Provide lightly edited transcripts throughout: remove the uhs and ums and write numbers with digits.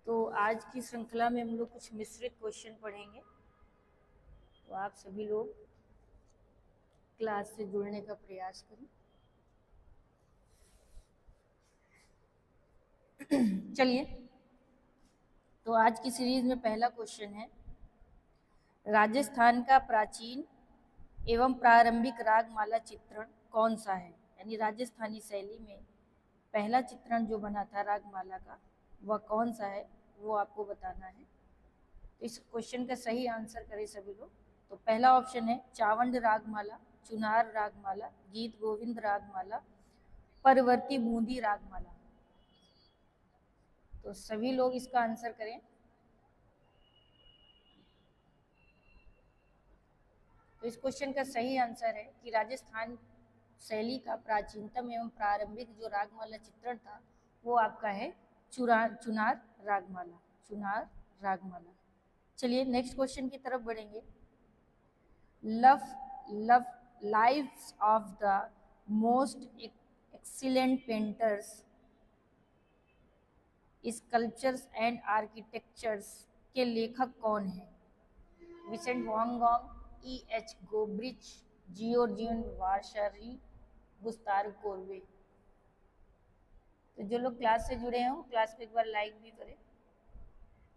तो आज की श्रृंखला में हम लोग कुछ मिश्रित क्वेश्चन पढ़ेंगे। तो आप सभी लोग क्लास से जुड़ने का प्रयास करें। चलिए, तो आज की सीरीज में पहला क्वेश्चन है, राजस्थान का प्राचीन एवं प्रारंभिक रागमाला चित्रण कौन सा है। यानी राजस्थानी शैली में पहला चित्रण जो बना था रागमाला का वह कौन सा है, वो आपको बताना है। तो इस क्वेश्चन का सही आंसर करें सभी लोग। तो पहला ऑप्शन है चावंड रागमाला, चुनार रागमाला, गीत गोविंद रागमाला, परवर्ती बूंदी रागमाला। तो सभी लोग इसका आंसर करें। तो इस क्वेश्चन का सही आंसर है कि राजस्थान शैली का प्राचीनतम एवं प्रारंभिक जो रागमाला चित्रण था वो आपका है चुनार रागमाला, चुनार रागमाला। चलिए नेक्स्ट क्वेश्चन की तरफ बढ़ेंगे। Love love lives of the most excellent painters, sculptures and architectures के लेखक कौन है। Vincent van Gogh, E.H. Gombrich, Georgian Vasari, Gustave Courbet. तो जो लोग क्लास से जुड़े हैं क्लास को एक बार लाइक भी करें।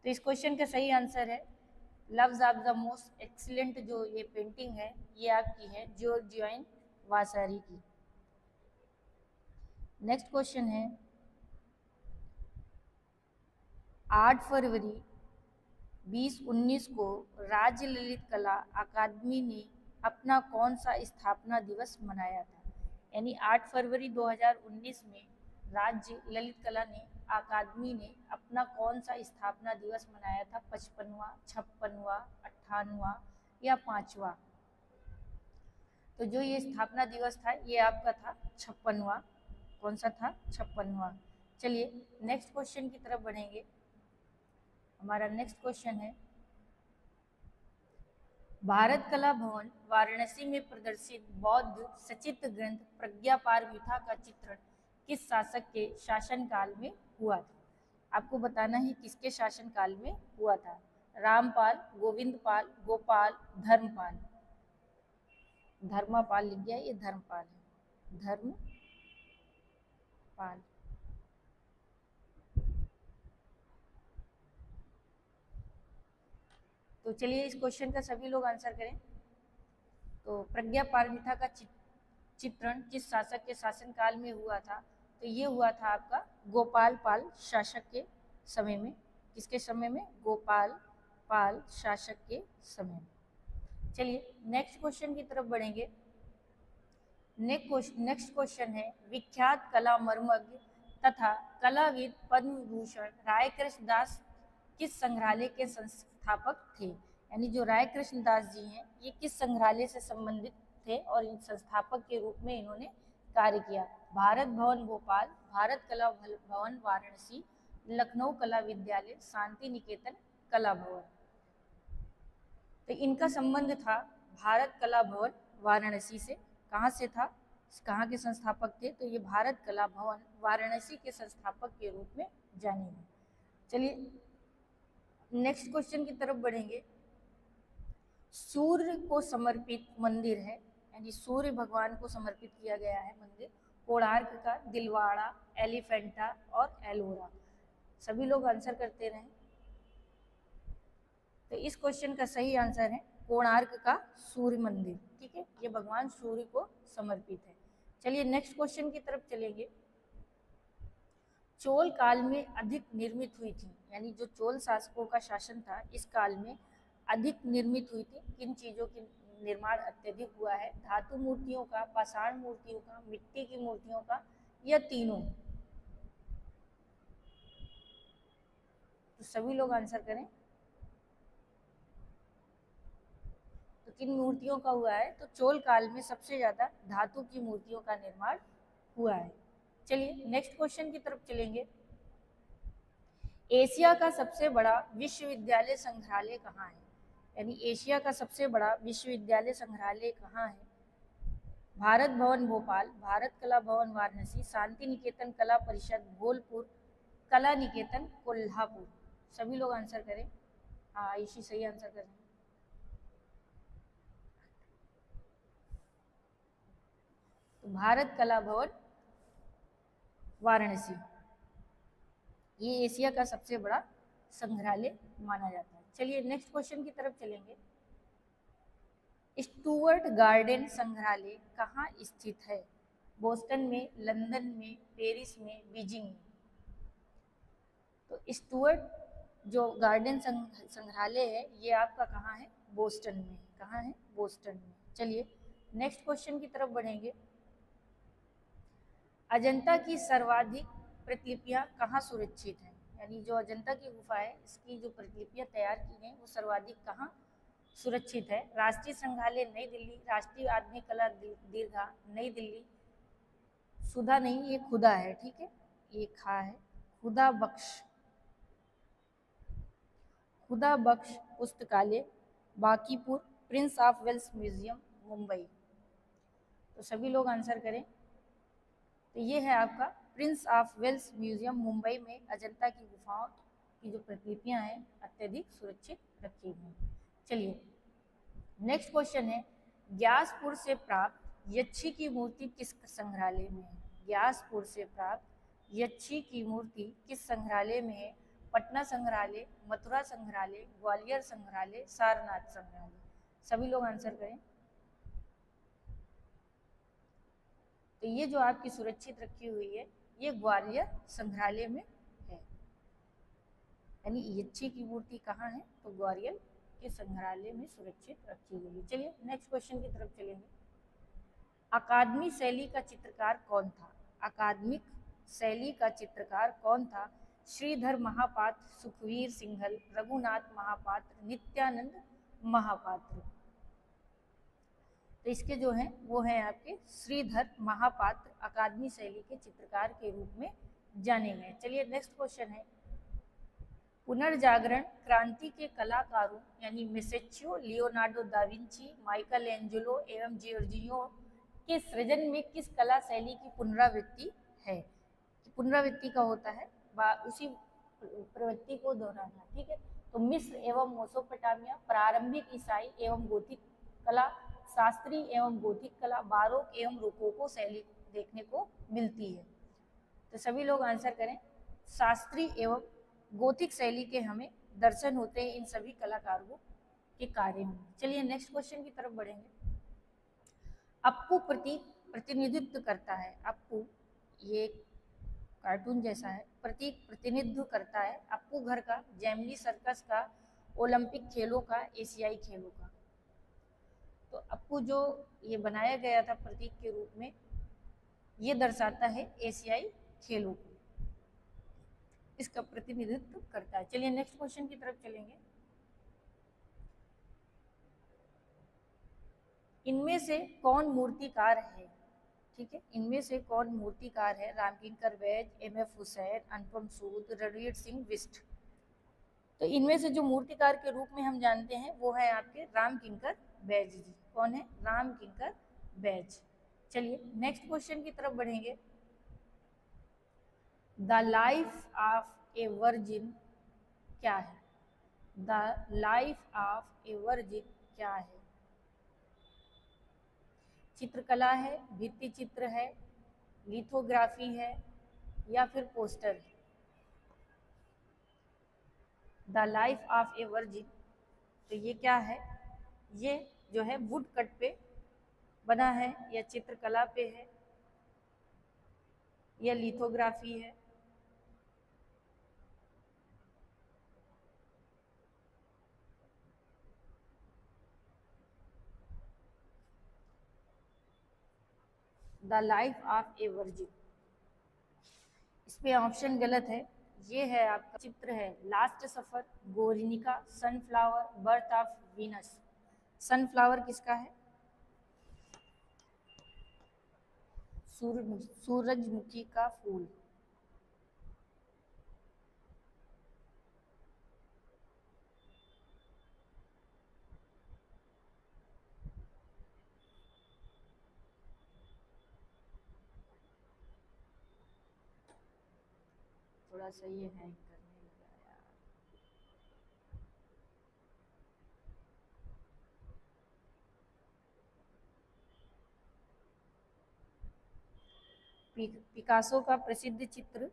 तो इस क्वेश्चन का सही आंसर है loves of the most excellent. जो ये पेंटिंग है ये आपकी है जियोर्जियन वासारी की। नेक्स्ट क्वेश्चन है 8 फरवरी 2019 को राज्य ललित कला अकादमी ने अपना कौन सा स्थापना दिवस मनाया था। यानी 8 फरवरी 2019 में राज्य ललित कला ने अकादमी ने अपना कौन सा स्थापना दिवस मनाया था। 55वां, 56वां, 58वां या 5वां। तो जो ये स्थापना दिवस था ये आपका था 56वां। कौन सा था? 56वां। चलिए नेक्स्ट क्वेश्चन की तरफ बढ़ेंगे। हमारा नेक्स्ट क्वेश्चन है, भारत कला भवन वाराणसी में प्रदर्शित बौद्ध सचित्र ग्रंथ प्रज्ञापारमिता का चित्रण किस शासक के शासनकाल में हुआ था। आपको बताना है किसके शासनकाल में हुआ था। रामपाल, गोविंदपाल, गोपाल, धर्मपाल। धर्मपाल लिख गया, ये धर्मपाल है, धर्मपाल। तो चलिए इस क्वेश्चन का सभी लोग आंसर करें। तो प्रज्ञापारमिता का चित्रण किस शासक के शासनकाल में हुआ था। तो ये हुआ था आपका गोपाल पाल शासक के समय में। किसके समय में? गोपाल पाल शासक के समय में। चलिए नेक्स्ट क्वेश्चन की तरफ बढ़ेंगे। नेक्स्ट क्वेश्चन है, विख्यात कला मर्मज्ञ तथा कलाविद पद्म विभूषण राय कृष्ण दास किस संग्रहालय के संस्थापक थे। यानी जो राय कृष्ण दास जी हैं ये किस संग्रहालय से संबंधित थे और इन संस्थापक के रूप में इन्होंने कार्य किया। भारत भवन भोपाल, भारत कला भवन वाराणसी, लखनऊ कला विद्यालय, शांति निकेतन कला भवन। तो इनका संबंध था भारत कला भवन वाराणसी से। कहाँ से था? कहाँ के संस्थापक थे? तो ये भारत कला भवन वाराणसी के संस्थापक के रूप में जाने हैं। चलिए नेक्स्ट क्वेश्चन की तरफ बढ़ेंगे। सूर्य को समर्पित मंदिर है, यानी सूर्य भगवान को समर्पित किया गया है मंदिर, कोणार्क का, दिलवाड़ा, एलिफेंटा और एलोरा। सभी लोग आंसर करते रहें। तो इस क्वेश्चन का सही आंसर है कोणार्क का सूर्य मंदिर। ठीक है, ये भगवान सूर्य को समर्पित है। चलिए नेक्स्ट क्वेश्चन की तरफ चलेंगे। चोल काल में अधिक निर्मित हुई थी, यानी जो चोल शासकों का शासन था इस काल में अधिक निर्मित हुई थी। किन चीजों की निर्माण अत्यधिक हुआ है? धातु मूर्तियों का, पाषाण मूर्तियों का, मिट्टी की मूर्तियों का, या तीनों। तो सभी लोग आंसर करें। तो किन मूर्तियों का हुआ है? तो चोल काल में सबसे ज्यादा धातु की मूर्तियों का निर्माण हुआ है। चलिए नेक्स्ट क्वेश्चन की तरफ चलेंगे। एशिया का सबसे बड़ा विश्वविद्यालय संग्रहालय कहाँ है? यानी एशिया का सबसे बड़ा विश्वविद्यालय संग्रहालय कहाँ है? भारत भवन भोपाल, भारत कला भवन वाराणसी, शांति निकेतन कला परिषद भोलपुर, कला निकेतन कोल्हापुर। सभी लोग आंसर करें। हाँ आयुषी सही आंसर करें। तो भारत कला भवन वाराणसी, ये एशिया का सबसे बड़ा संग्रहालय माना जाता है। चलिए नेक्स्ट क्वेश्चन की तरफ चलेंगे। स्टुअर्ट गार्डन संग्रहालय कहाँ स्थित है? बोस्टन में, लंदन में, पेरिस में, बीजिंग में। तो स्टुअर्ट जो गार्डन संग्रहालय है ये आपका कहाँ है? बोस्टन में। कहाँ है? बोस्टन में। चलिए नेक्स्ट क्वेश्चन की तरफ बढ़ेंगे। अजंता की सर्वाधिक प्रतिलिपियां कहाँ सुरक्षित हैं? यानी जो अजंता की गुफा है इसकी जो प्रतिलिपियां तैयार की गई वो सर्वाधिक कहाँ सुरक्षित है? राष्ट्रीय संग्रहालय नई दिल्ली, राष्ट्रीय आधुनिक कला दीर्घा नई दिल्ली, सुधा नहीं ये खुदा है, ठीक है, ये खा है, खुदा बख्श, खुदा बख्श पुस्तकालय Bankipur, prince of Wales museum Mumbai. तो सभी लोग आंसर करें। तो ये है आपका prince of Wales museum Mumbai में अजंता की गुफाओं की जो प्रतिलिपियां हैं अत्यधिक सुरक्षित रखी हुई हैं। चलिए नेक्स्ट क्वेश्चन है, ग्यासपुर से प्राप्त यक्षी की मूर्ति किस संग्रहालय में है? ग्यासपुर से प्राप्त यक्षी की मूर्ति किस संग्रहालय में है? पटना संग्रहालय, मथुरा संग्रहालय, ग्वालियर संग्रहालय, सारनाथ संग्रहालय। सभी लोग आंसर करें। तो ये जो आपकी सुरक्षित रखी हुई है ये ग्वालियर संग्रहालय में है। यानी यक्षी की मूर्ति कहाँ है? तो ग्वालियर के संग्रहालय में सुरक्षित रखी हुई है। चलिए नेक्स्ट क्वेश्चन की तरफ चलेंगे। अकादमी शैली का चित्रकार कौन था? अकादमिक शैली का चित्रकार कौन था? श्रीधर महापात्र, सुखवीर सिंघल, रघुनाथ महापात्र, नित्यानंद महापात्र। तो इसके जो हैं वो हैं आपके श्रीधर महापात्र, अकादमी शैली के चित्रकार के रूप में जाने गए। चलिए नेक्स्ट क्वेश्चन है, पुनर्जागरण क्रांति के कलाकारों यानी Masaccio, Leonardo da Vinci, Michelangelo एवं जियोर्जियो के सृजन में किस कला शैली की पुनरावृत्ति है? पुनरावृत्ति का होता है उसी प्रवृत्ति को दोहराना, ठीक है। तो मिस्र एवं मेसोपोटामिया, प्रारंभिक ईसाई एवं गोथिक कला, शास्त्रीय एवं गोथिक कला, बारोक एवं रोकोको शैली देखने को मिलती है। तो सभी लोग आंसर करें। शास्त्रीय एवं गोथिक शैली के हमें दर्शन होते हैं इन सभी कलाकारों के कार्य में। चलिए नेक्स्ट क्वेश्चन की तरफ बढ़ेंगे। अप्पू प्रतीक प्रतिनिधित्व करता है, अप्पू ये कार्टून जैसा है, प्रतीक प्रतिनिधित्व करता है अप्पू घर का, जैमनी सर्कस का, ओलंपिक खेलों का, एशियाई खेलों का। तो अप्पू जो ये बनाया गया था प्रतीक के रूप में ये दर्शाता है एशियाई खेलों को, इसका प्रतिनिधित्व करता है। चलिए नेक्स्ट क्वेश्चन की तरफ चलेंगे। इनमें से कौन मूर्तिकार है? ठीक है, इनमें से कौन मूर्तिकार है? रामकिंकर बैज, एम.एफ. हुसैन, अनुपम सूद, रणवीर सिंह बिष्ट। तो इनमें से जो मूर्तिकार के रूप में हम जानते हैं वो है आपके रामकिंकर बैज जी। कौन है? रामकिंकर बैज। चलिए नेक्स्ट क्वेश्चन की तरफ बढ़ेंगे। The life of a virgin क्या है? The life of a virgin क्या है? चित्रकला है, भित्ति चित्र है, लिथोग्राफी है या फिर पोस्टर है? The life of a virgin, तो ये क्या है? ये जो है वुड कट पे बना है या चित्रकला पे है या लिथोग्राफी है? The life of a virgin, इसमें ऑप्शन गलत है। ये है आपका चित्र है last supper, Guernica, sunflower, birth of Venus. Sunflower किसका है? सूरजमुखी का फूल। थोड़ा सा ये हैंग करने लगा यार। पिकासो का प्रसिद्ध चित्र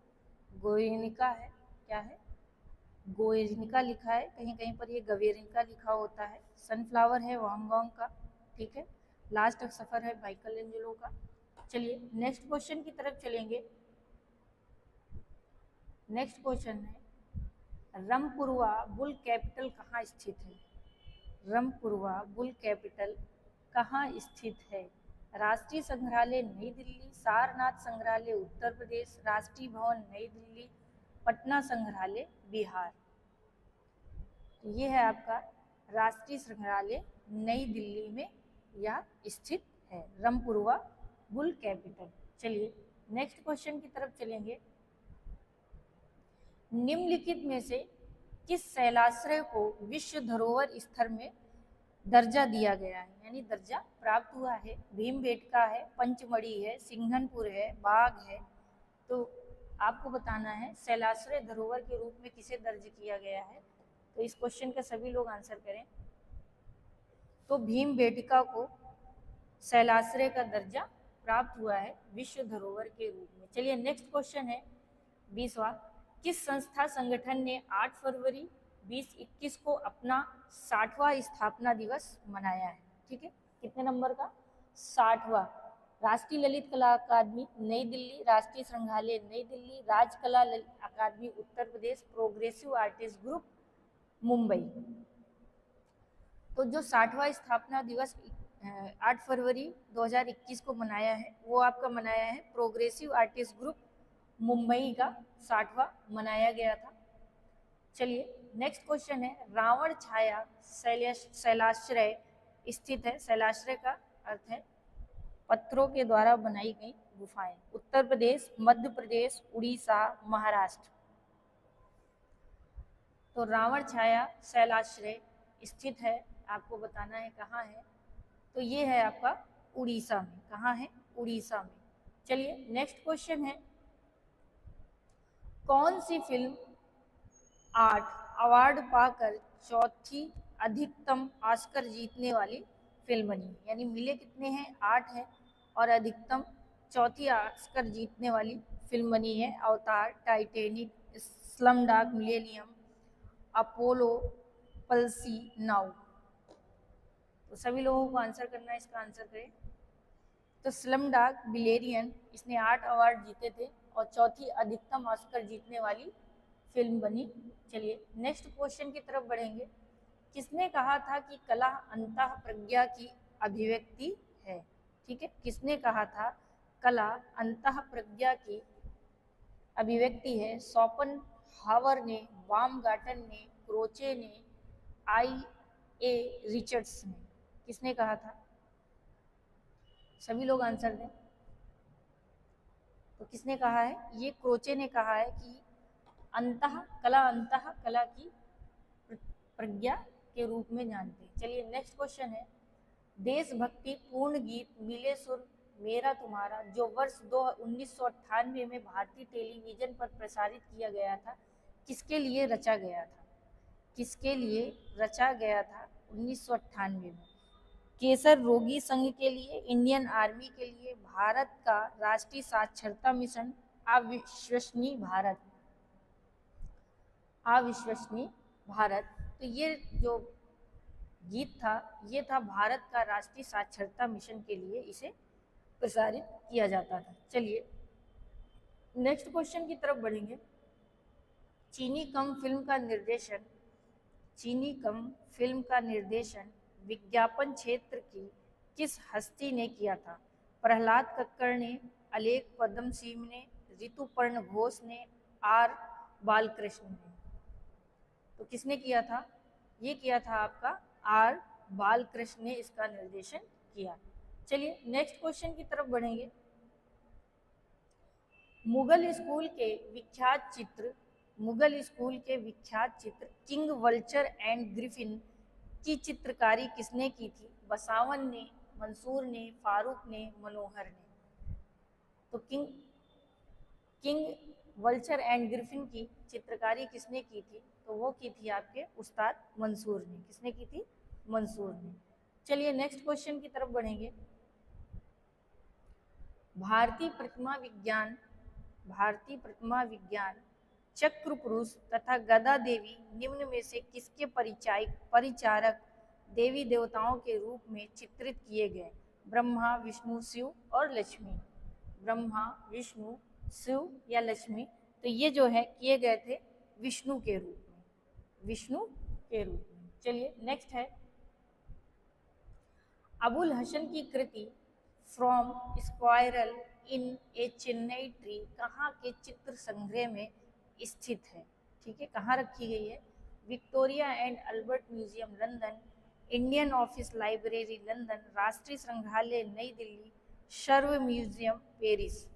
गोयेनिका है। क्या है? गोयेनिका लिखा है, कहीं कहीं पर ये गवेरिका लिखा होता है। सनफ्लावर है वांग गॉग का। ठीक है। लास्ट सफर है माइकल एंजेलो का। चलिए नेक्स्ट क्वेश्चन की तरफ चलेंगे। नेक्स्ट क्वेश्चन है रमपुरवा बुल कैपिटल कहाँ स्थित है? रमपुरवा बुल कैपिटल कहाँ स्थित है? राष्ट्रीय संग्रहालय नई दिल्ली, सारनाथ संग्रहालय उत्तर प्रदेश, राष्ट्रीय भवन नई दिल्ली, पटना संग्रहालय बिहार। तो ये है आपका राष्ट्रीय संग्रहालय नई दिल्ली में यह स्थित है, रमपुरवा बुल कैपिटल। चलिए नेक्स्ट क्वेश्चन की तरफ चलेंगे। निम्नलिखित में से किस शैलाश्रय को विश्व धरोहर स्थल में दर्जा दिया गया है, यानी दर्जा प्राप्त हुआ है? भीमबेटका है, पंचमढ़ी है, सिंघनपुर है, बाग है। तो आपको बताना है शैलाश्रय धरोहर के रूप में किसे दर्ज किया गया है। तो इस क्वेश्चन का सभी लोग आंसर करें। तो भीमबेटका को शैलाश्रय का दर्जा प्राप्त हुआ है विश्व धरोहर के रूप में। चलिए नेक्स्ट क्वेश्चन है 20वां। किस संस्था संगठन ने 8 फरवरी 2021 को अपना 60वां स्थापना दिवस मनाया है? ठीक है, कितने नंबर का? 60वां। राष्ट्रीय ललित कला अकादमी नई दिल्ली, राष्ट्रीय संग्रहालय नई दिल्ली, राजकला अकादमी Uttar Pradesh, progressive artist group Mumbai. तो जो 60वां स्थापना दिवस 8 फरवरी 2021 को मनाया है, वो आपका मनाया है प्रोग्रेसिव आर्टिस्ट ग्रुप मुंबई का 60वां मनाया गया था। चलिए नेक्स्ट क्वेश्चन है रावण छाया शैलाश्रय स्थित है। शैलाश्रय का अर्थ है पत्थरों के द्वारा बनाई गई गुफाएं। उत्तर प्रदेश, मध्य प्रदेश, उड़ीसा, महाराष्ट्र। तो रावण छाया शैलाश्रय स्थित है, आपको बताना है कहाँ है। तो ये है आपका उड़ीसा में। कहाँ है? उड़ीसा में। चलिए नेक्स्ट क्वेश्चन है कौन सी फिल्म 8 अवार्ड पाकर चौथी अधिकतम ऑस्कर जीतने वाली फिल्म बनी? यानी मिले कितने हैं? 8 है और अधिकतम चौथी ऑस्कर जीतने वाली फिल्म बनी है। अवतार, Titanic, Slumdog millennium, Apollo, palsy, now. तो सभी लोगों को आंसर करना है, इसका आंसर करें। तो स्लमडॉग मिलेनियम इसने 8 अवार्ड जीते थे और चौथी अधिकतम ऑस्कर जीतने वाली फिल्म बनी। चलिए नेक्स्ट क्वेश्चन की तरफ बढ़ेंगे। किसने कहा था कि कला अंतः प्रज्ञा की अभिव्यक्ति है? ठीक है, किसने कहा था कला अंतः प्रज्ञा की अभिव्यक्ति है? शोपेनहावर ने, बामगार्टन ने, क्रोचे ने, आई.ए. रिचर्ड्स ने। किसने कहा था? सभी लोग आंसर दें। तो किसने कहा है? ये क्रोचे ने कहा है कि अंतः कला की प्रज्ञा के रूप में जानते हैं। चलिए नेक्स्ट क्वेश्चन है देशभक्ति पूर्ण गीत मिले सुर मेरा तुम्हारा जो वर्ष 1998 में भारतीय टेलीविजन पर प्रसारित किया गया था, किसके लिए रचा गया था? किसके लिए रचा गया था 1998 में? केसर रोगी संघ के लिए, इंडियन आर्मी के लिए, भारत का राष्ट्रीय साक्षरता मिशन, अविश्वसनीय भारत। अविश्वसनीय भारत। तो ये जो गीत था ये था भारत का राष्ट्रीय साक्षरता मिशन के लिए इसे प्रसारित किया जाता था। चलिए नेक्स्ट क्वेश्चन की तरफ बढ़ेंगे। चीनी कम फिल्म का निर्देशन विज्ञापन क्षेत्र की किस हस्ती ने किया था? प्रहलाद कक्कड़ ने, अलेख पद्म सिंह ने, ऋतुपर्ण घोष ने, आर बालकृष्ण ने। तो किसने किया था? ये किया था आपका आर बालकृष्ण ने इसका निर्देशन किया। चलिए नेक्स्ट क्वेश्चन की तरफ बढ़ेंगे। मुगल स्कूल के विख्यात चित्र किंग, वल्चर एंड ग्रिफिन की चित्रकारी किसने की थी? बसावन ने, मंसूर ने, फारूक ने, मनोहर ने। तो किंग, वल्चर एंड ग्रिफिन की चित्रकारी किसने की थी? तो वो की थी आपके उस्ताद मंसूर ने। किसने की थी? मंसूर ने। चलिए नेक्स्ट क्वेश्चन की तरफ बढ़ेंगे। भारतीय प्रतिमा विज्ञान चक्र पुरुष तथा गदा देवी निम्न में से किसके परिचारक देवी देवताओं के रूप में चित्रित किए गए? ब्रह्मा, विष्णु, शिव और लक्ष्मी। ब्रह्मा, विष्णु, शिव या लक्ष्मी? तो ये जो है किए गए थे विष्णु के रूप में, विष्णु के रूप में। चलिए नेक्स्ट है, अबुल हसन की कृति from squirrel in a chinar tree कहाँ के चित्र संग्रह में स्थित है? ठीक है, कहाँ रखी गई है? Victoria and Albert museum London, Indian office library London, राष्ट्रीय संग्रहालय नई दिल्ली, सर्व म्यूजियम पेरिस।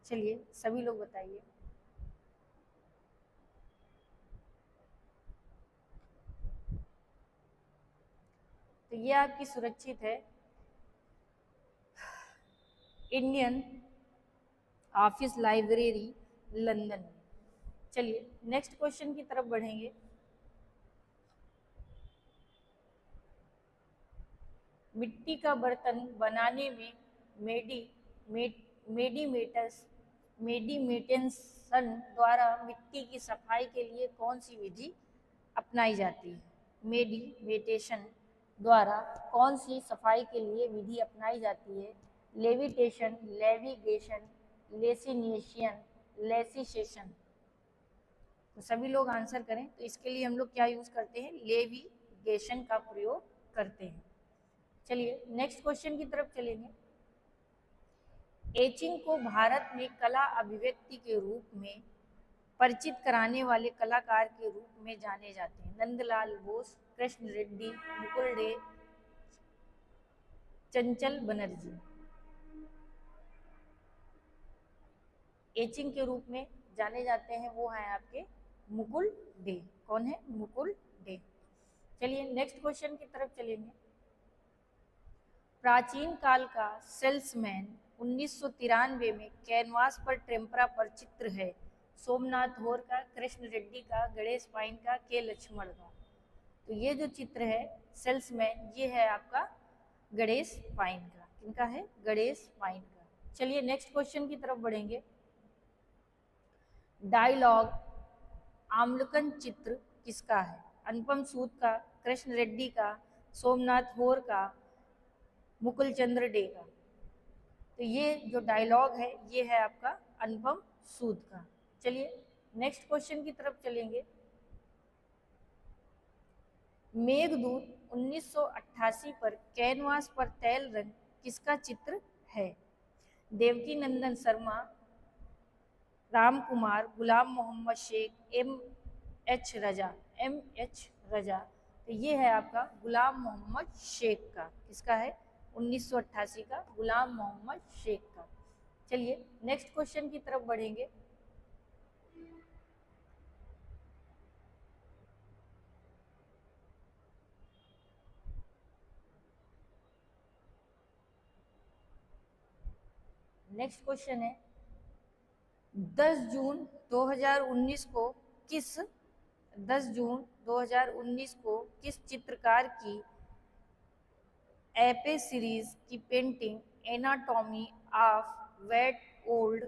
चलिए सभी लोग बताइए। तो ये आपकी सुरक्षित है इंडियन ऑफिस लाइब्रेरी लंदन में। चलिए नेक्स्ट क्वेश्चन की तरफ बढ़ेंगे। मिट्टी का बर्तन बनाने में मेडिमेटेंसन द्वारा मिट्टी की सफाई के लिए कौन सी विधि अपनाई जाती है? मेडिमेटेशन द्वारा कौन सी सफाई के लिए विधि अपनाई जाती है? Levitation, levigation, lacination, lesisation. तो सभी लोग आंसर करें। तो इसके लिए हम लोग क्या यूज करते हैं? लेविगेशन का प्रयोग करते हैं। चलिए नेक्स्ट क्वेश्चन की तरफ चलेंगे। एचिंग को भारत में कला अभिव्यक्ति के रूप में परिचित कराने वाले कलाकार के रूप में जाने जाते हैं? नंदलाल बोस, कृष्ण रेड्डी, मुकुल डे, चंचल बनर्जी। एचिंग के रूप में जाने जाते हैं वो हैं आपके मुकुल डे। कौन है? मुकुल डे। चलिए नेक्स्ट क्वेश्चन की तरफ चलेंगे। प्राचीन काल का सेल्समैन 1993 में कैनवास पर टेम्परा पर चित्र है? सोमनाथ होर का, कृष्ण रेड्डी का, गणेश पाइन का, के लक्ष्मण का। तो ये जो चित्र है सेल्समैन, ये है आपका गणेश पाइन का। किनका है? गणेश पाइन का। चलिए नेक्स्ट क्वेश्चन की तरफ बढ़ेंगे। डायलॉग आम्लकन चित्र किसका है? अनुपम सूद का, कृष्ण रेड्डी का, सोमनाथ होर का, मुकुल चंद्र डे का। तो ये जो डायलॉग है ये है आपका अनुपम सूद का। चलिए नेक्स्ट क्वेश्चन की तरफ चलेंगे। मेघदूत 1988 पर कैनवास पर तैल रंग किसका चित्र है? देवकी नंदन शर्मा, राम कुमार, गुलाम मोहम्मद शेख, एम एच रजा। तो ये है आपका गुलाम मोहम्मद शेख का। किसका है? 1988 का गुलाम मोहम्मद शेख का। चलिए नेक्स्ट क्वेश्चन की तरफ बढ़ेंगे। नेक्स्ट क्वेश्चन है 10 जून 2019 को किस 10 जून 2019 को किस चित्रकार की एपे सीरीज की painting anatomy of wet old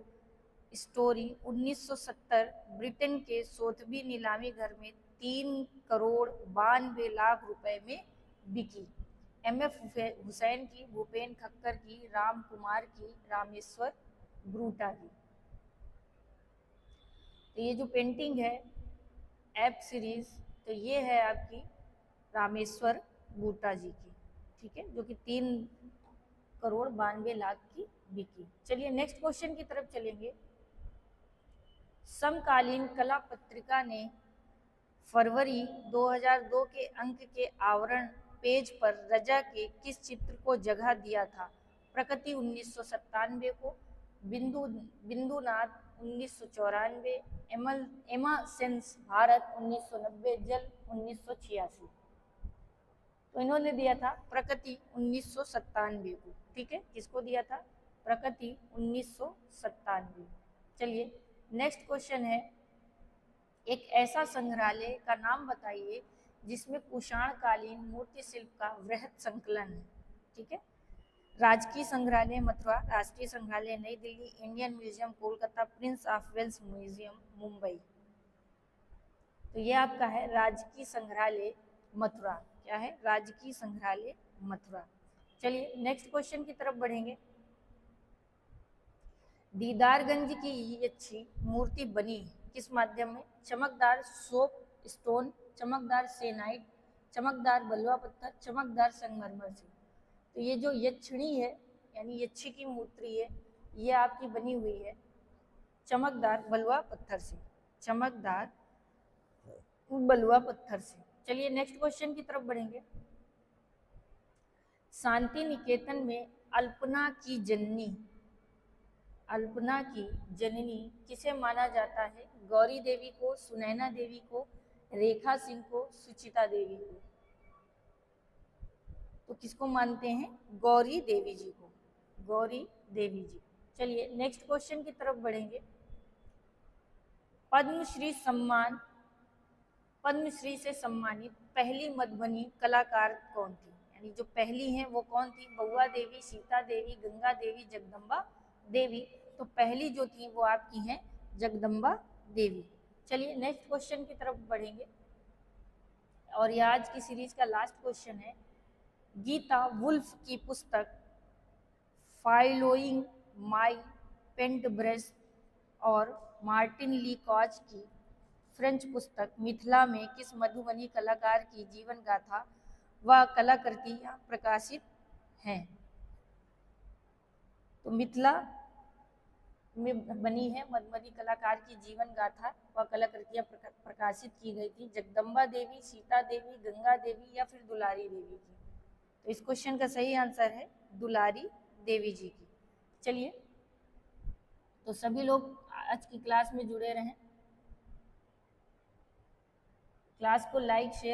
story 1970 Britain के सोथबी नीलामी घर में 3,92,00,000 रुपए में बिकी? एम.एफ. हुसैन की, भूपेन खक्कर की, राम कुमार की, रामेश्वर ब्रूटा की। तो ये जो पेंटिंग है एप सीरीज, तो ये है आपकी रामेश्वर बूटा जी की। ठीक है, जो कि 3,92,00,000 की बिकी। चलिए नेक्स्ट क्वेश्चन की तरफ चलेंगे। समकालीन कला पत्रिका ने फरवरी 2002 के अंक के आवरण पेज पर रजा के किस चित्र को जगह दिया था? प्रकृति 1997 को, बिंदुनाथ 1994, एमा सेंस भारत 1990, जल 1986। तो इन्होंने दिया था प्रकृति 1997 को। ठीक है, किसको दिया था? प्रकृति 1997। चलिए नेक्स्ट क्वेश्चन है, एक ऐसा संग्रहालय का नाम बताइए जिसमें कुषाण कालीन मूर्ति शिल्प का वृहद संकलन है। ठीक है, राजकीय संग्रहालय मथुरा, राष्ट्रीय संग्रहालय Nai Delhi, Indian museum Kolkata, prince of Wales museum Mumbai. तो ये आपका है राजकीय संग्रहालय मथुरा। क्या है? राजकीय संग्रहालय मथुरा। चलिए नेक्स्ट क्वेश्चन की तरफ बढ़ेंगे। दीदारगंज की यक्षी मूर्ति बनी किस माध्यम में? चमकदार सोप स्टोन, चमकदार सेनाइट, चमकदार बलुआ पत्थर, चमकदार संगमरमर से। तो ये जो यक्षिणी है यानी यक्षी की मूर्ति है, ये आपकी बनी हुई है चमकदार बलुआ पत्थर से, चमकदार बलुआ पत्थर से। चलिए नेक्स्ट क्वेश्चन की तरफ बढ़ेंगे। शांति निकेतन में अल्पना की जननी, अल्पना की जननी किसे माना जाता है? गौरी देवी को, सुनैना देवी को, रेखा सिंह को, सुचिता देवी को। तो किसको मानते हैं? गौरी देवी जी को, गौरी देवी जी। चलिए नेक्स्ट क्वेश्चन की तरफ बढ़ेंगे। पद्मश्री सम्मान, पद्मश्री से सम्मानित पहली मधुबनी कलाकार कौन थी? यानी जो पहली हैं वो कौन थी? बउआ देवी, सीता देवी, गंगा देवी, जगदम्बा देवी। तो पहली जो थी वो आपकी हैं जगदम्बा देवी। चलिए नेक्स्ट क्वेश्चन की तरफ बढ़ेंगे और ये आज की सीरीज का लास्ट क्वेश्चन है। गीता वुल्फ की पुस्तक फॉलोइंग माई पेंट ब्रश और मार्टिन ली कॉज की फ्रेंच पुस्तक मिथिला में किस मधुबनी कलाकार की जीवन गाथा व कलाकृतियां प्रकाशित हैं? तो मिथिला में बनी है मधुबनी कलाकार की जीवन गाथा व कलाकृतियां प्रकाशित की गई थी जगदम्बा देवी, सीता देवी, गंगा देवी या फिर दुलारी देवी की। तो इस क्वेश्चन का सही आंसर है दुलारी देवी जी की। चलिए तो सभी लोग आज की क्लास में जुड़े रहें, क्लास को लाइक शेयर